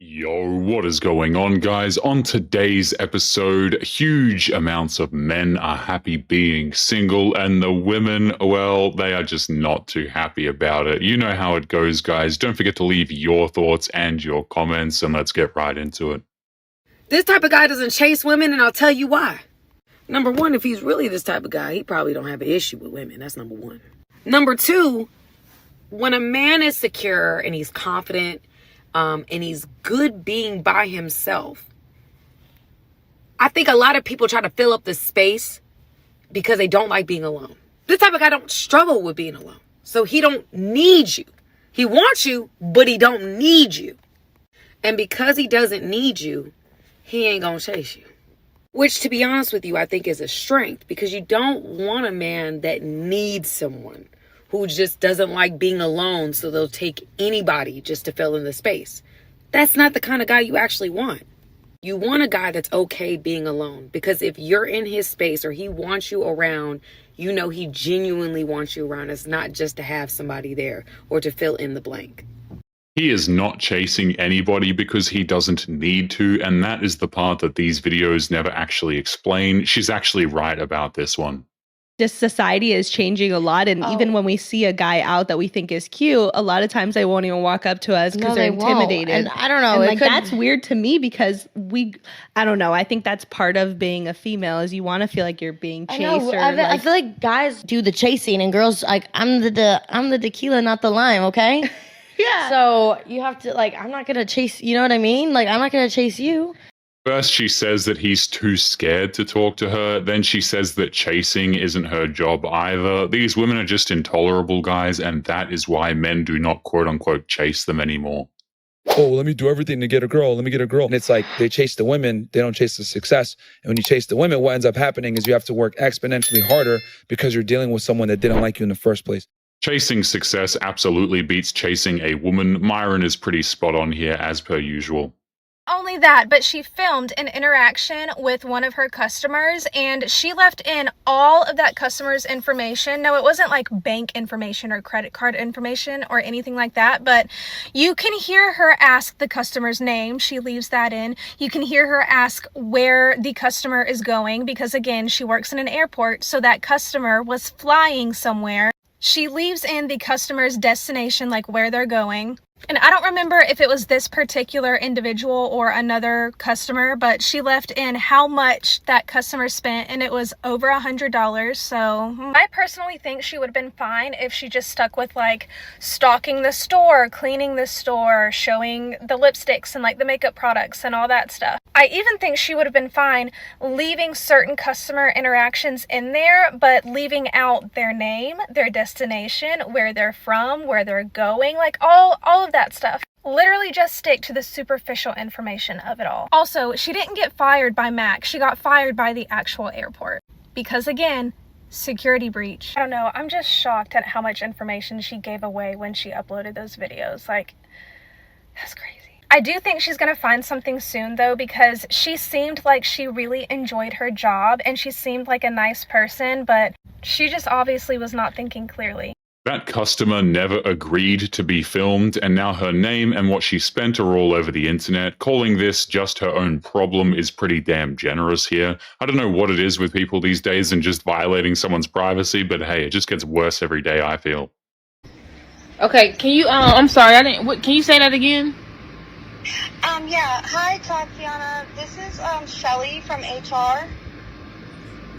Yo, what is going on, guys? On today's episode, huge amounts of men are happy being single, and the women, well, they are just not too happy about it. You know how it goes, guys. Don't forget to leave your thoughts and your comments, and let's get right into it. This type of guy doesn't chase women, and I'll tell you why. Number one, if he's really this type of guy, he probably don't have an issue with women. That's number one. Number two, when a man is secure and he's confident, and he's good being by himself, I think a lot of people try to fill up the space because they don't like being alone. This type of guy don't struggle with being alone. So he don't need you. He wants you, but he don't need you. And because he doesn't need you, he ain't gonna chase you. Which, to be honest with you, I think is a strength, because you don't want a man that needs someone, who just doesn't like being alone, so they'll take anybody just to fill in the space. That's not the kind of guy you actually want. You want a guy that's okay being alone, because if you're in his space or he wants you around, you know he genuinely wants you around. It's not just to have somebody there or to fill in the blank. He is not chasing anybody because he doesn't need to, and that is the part that these videos never actually explain. She's actually right about this one. This society is changing a lot, and even when we see a guy out that we think is cute, a lot of times they won't even walk up to us because they're intimidated. And I don't know, and that's weird to me, because I don't know. I think that's part of being a female, is you want to feel like you're being chased. I feel like guys do the chasing, and girls like I'm the tequila, not the lime. Okay. Yeah. So you have to, like, I'm not gonna chase. You know what I mean? Like, I'm not gonna chase you. First, she says that he's too scared to talk to her. Then she says that chasing isn't her job either. These women are just intolerable, guys, and that is why men do not quote-unquote chase them anymore. Oh, let me do everything to get a girl. Let me get a girl. And it's like they chase the women. They don't chase the success. And when you chase the women, what ends up happening is you have to work exponentially harder because you're dealing with someone that didn't like you in the first place. Chasing success absolutely beats chasing a woman. Myron is pretty spot on here, as per usual. Only that, but she filmed an interaction with one of her customers, and she left in all of that customer's information. No, it wasn't like bank information or credit card information or anything like that, but you can hear her ask the customer's name. She leaves that in. You can hear her ask where the customer is going, because again, she works in an airport, so that customer was flying somewhere. She leaves in the customer's destination, like where they're going. And I don't remember if it was this particular individual or another customer, but she left in how much that customer spent, and it was over $100. So I personally think she would have been fine if she just stuck with like stocking the store, cleaning the store, showing the lipsticks and like the makeup products and all that stuff. I even think she would have been fine leaving certain customer interactions in there, but leaving out their name, their destination, where they're from, where they're going, like all of that stuff. Literally just stick to the superficial information of it all. Also, she didn't get fired by Mac. She got fired by the actual airport. Because again, security breach. I don't know. I'm just shocked at how much information she gave away when she uploaded those videos. Like, that's crazy. I do think she's going to find something soon, though, because she seemed like she really enjoyed her job and she seemed like a nice person, but she just obviously was not thinking clearly. That customer never agreed to be filmed, and now her name and what she spent are all over the internet. Calling this just her own problem is pretty damn generous here. I don't know what it is with people these days and just violating someone's privacy, but hey, it just gets worse every day, I feel. Okay, can you, I'm sorry, can you say that again? Yeah. Hi, Tatiana. This is, Shelly from HR.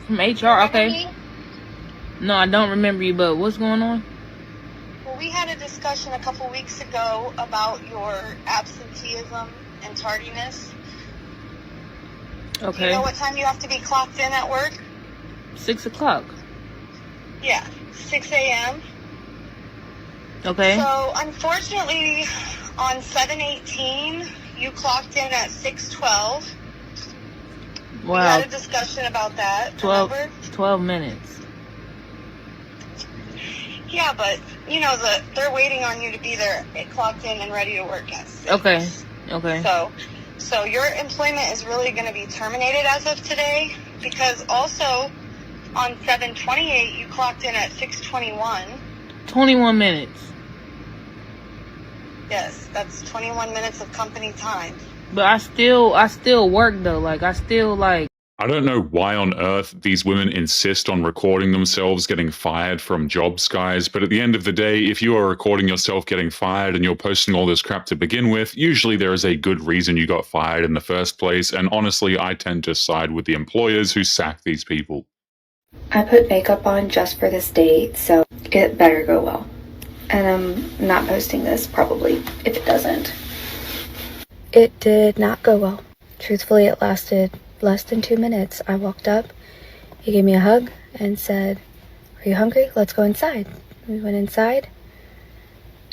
From HR, okay. No, I don't remember you, but what's going on? Well, we had a discussion a couple weeks ago about your absenteeism and tardiness. Okay. Do you know what time you have to be clocked in at work? 6 o'clock. Yeah, 6 a.m. Okay. So, unfortunately, on 7/18, you clocked in at 6:12. Wow. We had a discussion about that, 12 minutes. Yeah, but, you know, they're waiting on you to be there, clocked in and ready to work at 6. Okay. So your employment is really going to be terminated as of today, because also on 7/28, you clocked in at 6:21. 21 minutes. Yes, that's 21 minutes of company time. But I still work though. Like I still like. I don't know why on earth these women insist on recording themselves getting fired from jobs, guys, but at the end of the day, if you are recording yourself getting fired and you're posting all this crap to begin with, usually there is a good reason you got fired in the first place, and honestly, I tend to side with the employers who sack these people. I put makeup on just for this date, so it better go well. And I'm not posting this, probably, if it doesn't. It did not go well. Truthfully, it lasted less than 2 minutes. I walked up, he gave me a hug and said, "Are you hungry? Let's go inside." We went inside.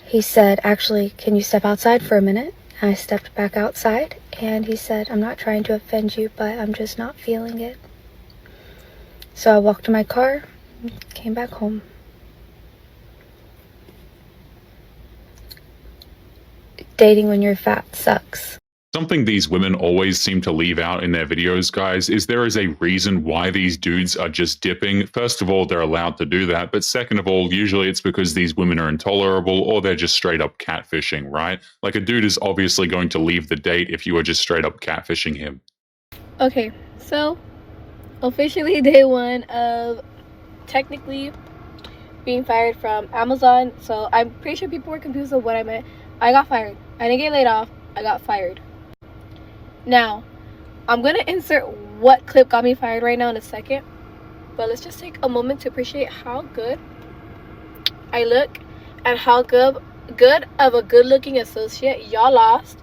He said, "Actually, can you step outside for a minute?" I stepped back outside and he said, "I'm not trying to offend you, but I'm just not feeling it." So I walked to my car, came back home. Dating when you're fat sucks. Something these women always seem to leave out in their videos, guys, is there is a reason why these dudes are just dipping. First of all, they're allowed to do that, but second of all, usually it's because these women are intolerable or they're just straight up catfishing, right? Like a dude is obviously going to leave the date if you are just straight up catfishing him. Okay, so officially day one of technically being fired from Amazon. So I'm pretty sure people were confused of what I meant. I got fired. I didn't get laid off. I got fired. Now, I'm going to insert what clip got me fired right now in a second. But let's just take a moment to appreciate how good I look and how good of a good looking associate y'all lost.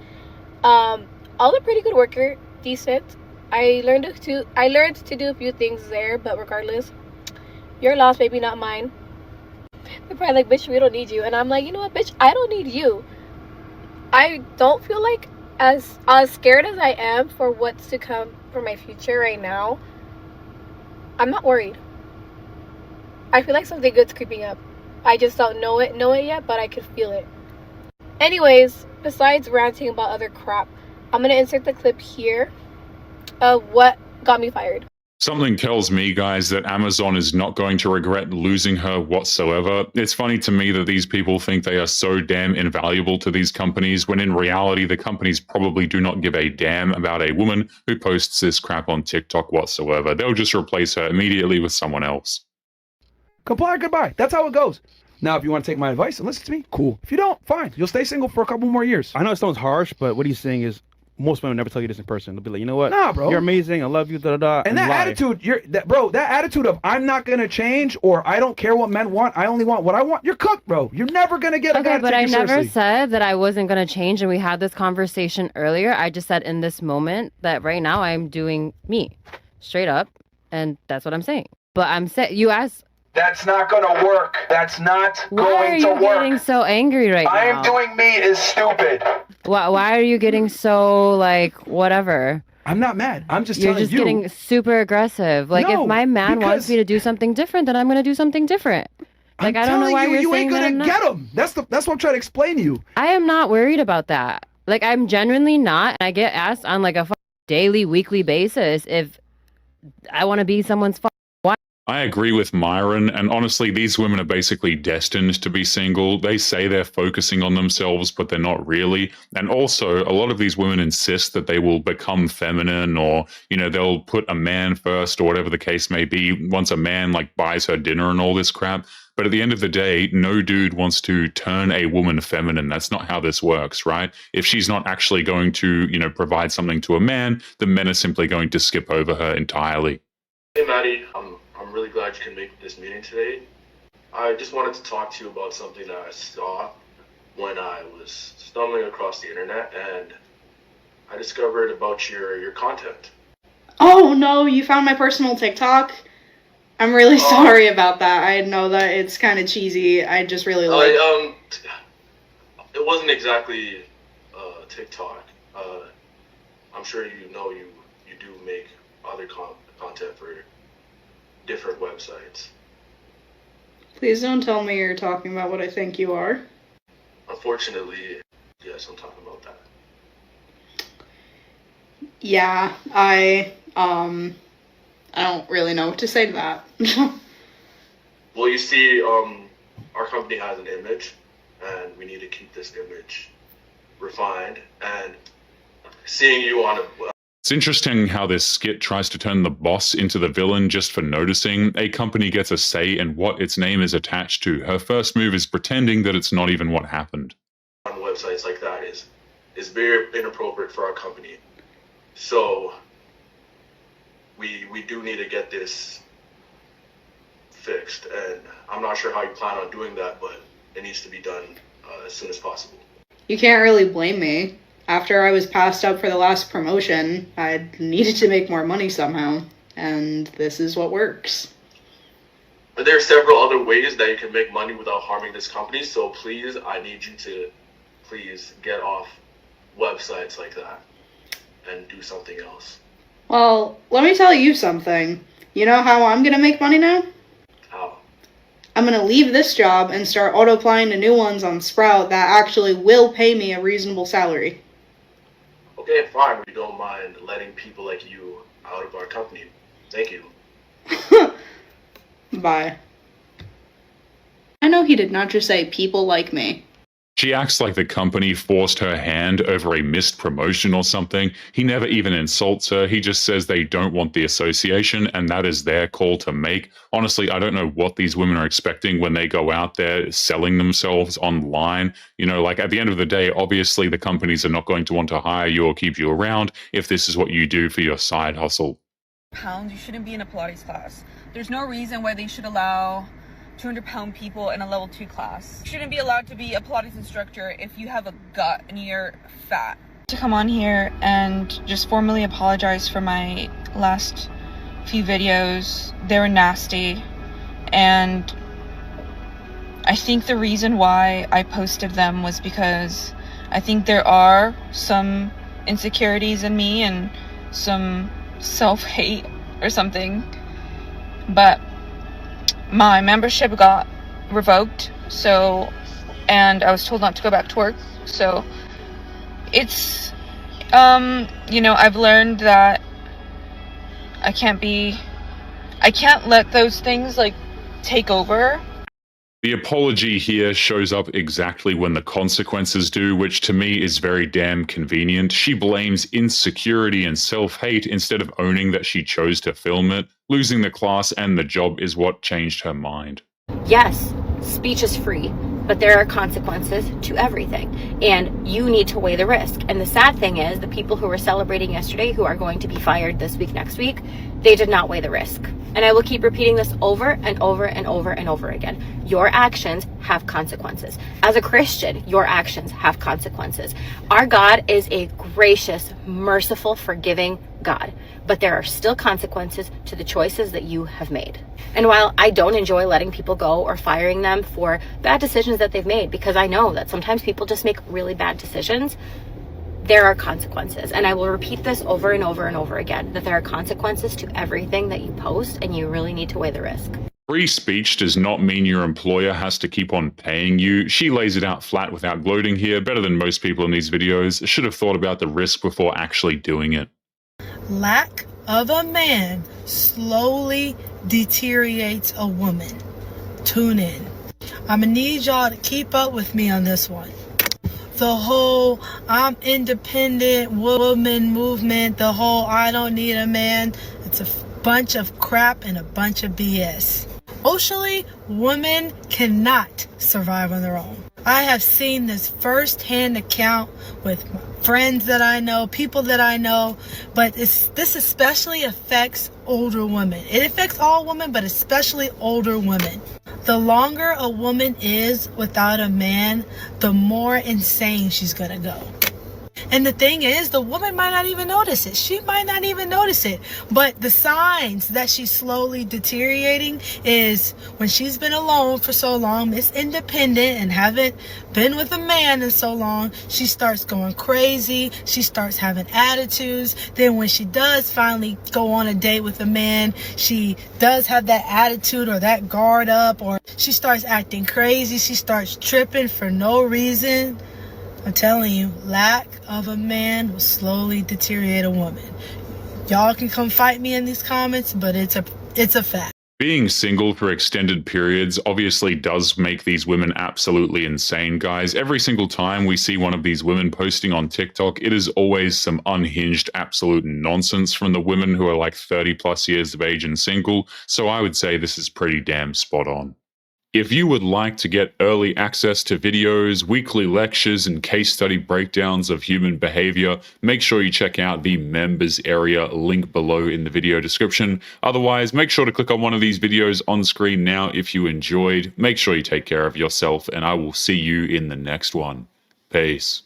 All a pretty good worker, decent. I learned to do a few things there, but regardless, your loss, maybe not mine. They're probably like, "Bitch, we don't need you." And I'm like, you know what, bitch, I don't need you. I don't feel like as scared as I am for what's to come for my future right now. I'm not worried. I feel like something good's creeping up. I just don't know it yet, but I can feel it. Anyways, besides ranting about other crap, I'm gonna insert the clip here of what got me fired. Something tells me, guys, that Amazon is not going to regret losing her whatsoever. It's funny to me that these people think they are so damn invaluable to these companies, when in reality, the companies probably do not give a damn about a woman who posts this crap on TikTok whatsoever. They'll just replace her immediately with someone else. Comply, goodbye. That's how it goes. Now, if you want to take my advice and listen to me, cool. If you don't, fine. You'll stay single for a couple more years. I know it sounds harsh, but what he's saying is most women never tell you this in person. They'll be like, you know what? Nah, bro. You're amazing. I love you. Da da da. And that lie. attitude, that attitude of "I'm not gonna change" or "I don't care what men want. I only want what I want." You're cooked, bro. You're never gonna get a guy to but take I you never seriously. said that I wasn't gonna change, and we had this conversation earlier. I just said in this moment that right now I'm doing me, straight up, and that's what I'm saying. But I'm saying you asked. That's not gonna work. That's not Why are going to you work. getting so angry right I now? am doing me is stupid. Why are you getting so like whatever? I'm not mad. I'm just You're telling just you. getting super aggressive. Like No, if my man because- wants me to do something different, then I'm gonna do something different. Like I don't know why you're you saying ain't that gonna I'm not. get him. That's what I'm trying to explain to you. I am not worried about that. Like I'm genuinely not. I get asked on like a daily, weekly basis if I want to be someone's wife. I agree with Myron, and honestly, these women are basically destined to be single. They say they're focusing on themselves, but they're not really. And also, a lot of these women insist that they will become feminine, or, you know, they'll put a man first, or whatever the case may be, once a man, like, buys her dinner and all this crap. But at the end of the day, no dude wants to turn a woman feminine. That's not how this works, right? If she's not actually going to, you know, provide something to a man, the men are simply going to skip over her entirely. Hey, Maddie. I'm really glad you can make this meeting today. I just wanted to talk to you about something that I saw when I was stumbling across the internet, and I discovered about your content. Oh no, you found my personal TikTok? I'm really sorry about that. I know that it's kind of cheesy. I just really like it wasn't exactly TikTok. I'm sure you know you do make other content for different websites. Please don't tell me you're talking about what I think you are. Unfortunately, yes, I'm talking about that. Yeah, I don't really know what to say to that. Well, you see, our company has an image, and we need to keep this image refined, and seeing you on a It's interesting how this skit tries to turn the boss into the villain just for noticing a company gets a say in what its name is attached to. Her first move is pretending that it's not even what happened. on websites like that is very inappropriate for our company. So we do need to get this fixed, and I'm not sure how you plan on doing that, but it needs to be done as soon as possible. You can't really blame me. After I was passed up for the last promotion, I needed to make more money somehow, and this is what works. But there are several other ways that you can make money without harming this company, so please, I need you to please get off websites like that and do something else. Well, let me tell you something. You know how I'm gonna make money now? How? I'm gonna leave this job and start auto-applying to new ones on Sprout that actually will pay me a reasonable salary. Okay, fine. We don't mind letting people like you out of our company. Thank you. Bye. I know he did not just say people like me. She acts like the company forced her hand over a missed promotion or something. He never even insults her. He just says they don't want the association, and that is their call to make. Honestly, I don't know what these women are expecting when they go out there selling themselves online. You know, like at the end of the day, obviously the companies are not going to want to hire you or keep you around if this is what you do for your side hustle. Pounds, you shouldn't be in a Pilates class. There's no reason why they should allow 200-pound people in a level 2 class. You shouldn't be allowed to be a Pilates instructor if you have a gut and you're fat. To come on here and just formally apologize for my last few videos. They were nasty, and I think the reason why I posted them was because I think there are some insecurities in me and some self-hate or something, but my membership got revoked, and I was told not to go back to work, so it's I've learned that I can't let those things like take over. The apology here shows up exactly when the consequences do, which to me is very damn convenient. She blames insecurity and self-hate instead of owning that she chose to film it. Losing the class and the job is what changed her mind. Yes, speech is free, but there are consequences to everything, and you need to weigh the risk. And the sad thing is, the people who were celebrating yesterday, who are going to be fired this week, next week, they did not weigh the risk. And I will keep repeating this over and over and over and over again. Your actions have consequences. As a Christian, your actions have consequences. Our God is a gracious, merciful, forgiving God, but there are still consequences to the choices that you have made. And while I don't enjoy letting people go or firing them for bad decisions that they've made, because I know that sometimes people just make really bad decisions, there are consequences. And I will repeat this over and over and over again, that there are consequences to everything that you post, and you really need to weigh the risk. Free speech does not mean your employer has to keep on paying you. She lays it out flat without gloating here, better than most people in these videos. Should have thought about the risk before actually doing it. Lack of a man slowly deteriorates a woman. Tune in. I'm gonna need y'all to keep up with me on this one. The whole I'm independent woman movement, the whole I don't need a man, it's a bunch of crap and a bunch of BS. Socially, women cannot survive on their own. I have seen this first-hand account with friends that I know, people that I know, but this especially affects older women. It affects all women, but especially older women. The longer a woman is without a man, the more insane she's gonna go. And the thing is, the woman might not even notice it. She might not even notice it. But the signs that she's slowly deteriorating is when she's been alone for so long, is independent and haven't been with a man in so long, she starts going crazy. She starts having attitudes. Then when she does finally go on a date with a man, she does have that attitude or that guard up, or she starts acting crazy. She starts tripping for no reason. I'm telling you, lack of a man will slowly deteriorate a woman. Y'all can come fight me in these comments, but it's a fact. Being single for extended periods obviously does make these women absolutely insane, guys. Every single time we see one of these women posting on TikTok, it is always some unhinged absolute nonsense from the women who are like 30 plus years of age and single, so I would say this is pretty damn spot on. If you would like to get early access to videos, weekly lectures, and case study breakdowns of human behavior, make sure you check out the members area link below in the video description. Otherwise, make sure to click on one of these videos on screen now if you enjoyed. Make sure you take care of yourself, and I will see you in the next one. Peace.